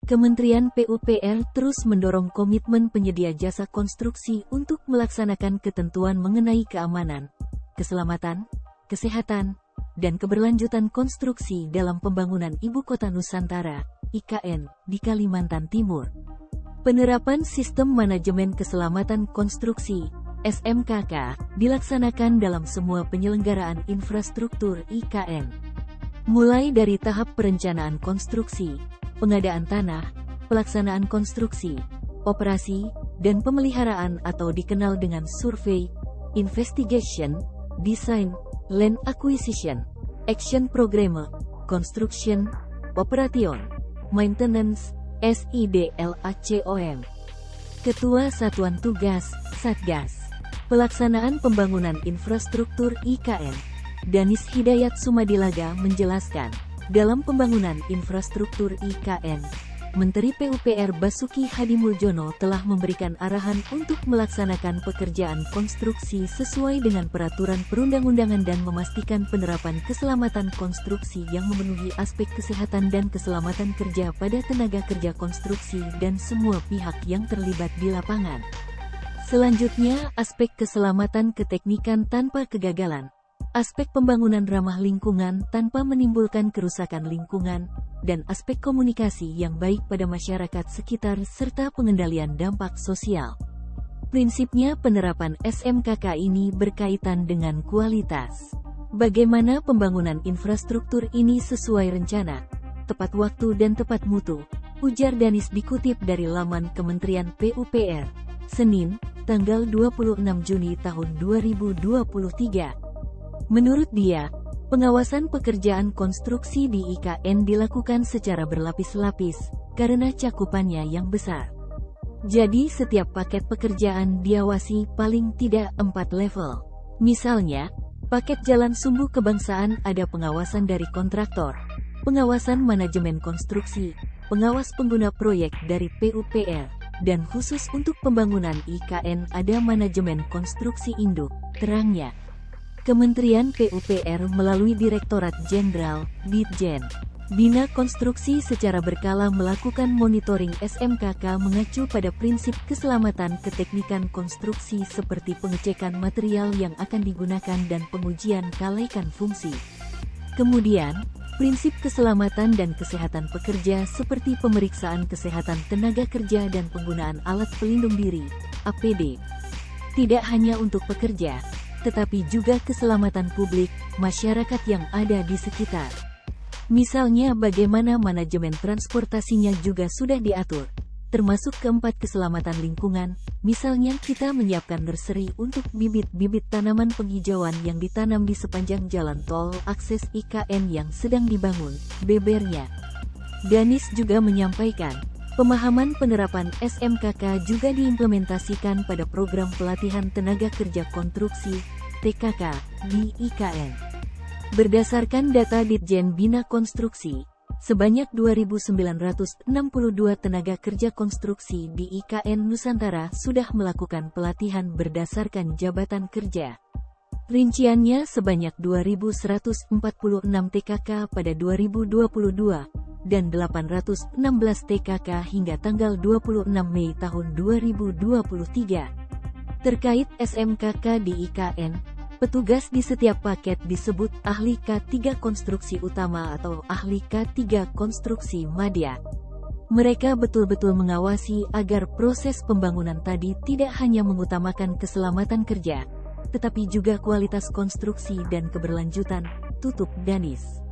Kementerian PUPR terus mendorong komitmen penyedia jasa konstruksi untuk melaksanakan ketentuan mengenai keamanan, keselamatan, kesehatan, dan keberlanjutan konstruksi dalam pembangunan Ibu Kota Nusantara, IKN, di Kalimantan Timur. Penerapan Sistem Manajemen Keselamatan Konstruksi, SMKK, dilaksanakan dalam semua penyelenggaraan infrastruktur IKN. Mulai dari tahap perencanaan konstruksi, pengadaan tanah, pelaksanaan konstruksi, operasi, dan pemeliharaan atau dikenal dengan survei, investigation, design, land acquisition, action program, construction, operation, maintenance, SIDLACOM. Ketua Satuan Tugas, Satgas, Pelaksanaan Pembangunan Infrastruktur IKN, Danis Hidayat Sumadilaga menjelaskan, dalam pembangunan infrastruktur IKN, Menteri PUPR Basuki Hadimuljono telah memberikan arahan untuk melaksanakan pekerjaan konstruksi sesuai dengan peraturan perundang-undangan dan memastikan penerapan keselamatan konstruksi yang memenuhi aspek kesehatan dan keselamatan kerja pada tenaga kerja konstruksi dan semua pihak yang terlibat di lapangan. Selanjutnya, aspek keselamatan keteknikan tanpa kegagalan. Aspek pembangunan ramah lingkungan tanpa menimbulkan kerusakan lingkungan, dan aspek komunikasi yang baik pada masyarakat sekitar serta pengendalian dampak sosial. Prinsipnya penerapan SMKK ini berkaitan dengan kualitas. Bagaimana pembangunan infrastruktur ini sesuai rencana, tepat waktu dan tepat mutu, ujar Danis dikutip dari laman Kementerian PUPR, Senin, tanggal 26 Juni tahun 2023. Menurut dia, pengawasan pekerjaan konstruksi di IKN dilakukan secara berlapis-lapis, karena cakupannya yang besar. Jadi setiap paket pekerjaan diawasi paling tidak 4 level. Misalnya, paket jalan sumbu kebangsaan ada pengawasan dari kontraktor, pengawasan manajemen konstruksi, pengawas pengguna proyek dari PUPR, dan khusus untuk pembangunan IKN ada manajemen konstruksi induk, terangnya. Kementerian PUPR melalui Direktorat Jenderal, Ditjen, Bina Konstruksi secara berkala melakukan monitoring SMKK mengacu pada prinsip keselamatan keteknikan konstruksi seperti pengecekan material yang akan digunakan dan pengujian kalaikan fungsi. Kemudian, prinsip keselamatan dan kesehatan pekerja seperti pemeriksaan kesehatan tenaga kerja dan penggunaan alat pelindung diri, APD. Tidak hanya untuk pekerja, tetapi juga keselamatan publik, masyarakat yang ada di sekitar. Misalnya bagaimana manajemen transportasinya juga sudah diatur, termasuk keempat keselamatan lingkungan, misalnya kita menyiapkan nursery untuk bibit-bibit tanaman penghijauan yang ditanam di sepanjang jalan tol akses IKN yang sedang dibangun, bebernya. Danis juga menyampaikan, pemahaman penerapan SMKK juga diimplementasikan pada program pelatihan tenaga kerja konstruksi, TKK, di IKN. Berdasarkan data Ditjen Bina Konstruksi, sebanyak 2.962 tenaga kerja konstruksi di IKN Nusantara sudah melakukan pelatihan berdasarkan jabatan kerja. Rinciannya sebanyak 2.146 TKK pada 2022, dan 816 TKK hingga tanggal 26 Mei tahun 2023. Terkait SMKK di IKN, petugas di setiap paket disebut ahli K3 konstruksi utama atau ahli K3 konstruksi madya. Mereka betul-betul mengawasi agar proses pembangunan tadi tidak hanya mengutamakan keselamatan kerja, tetapi juga kualitas konstruksi dan keberlanjutan, tutup Danis.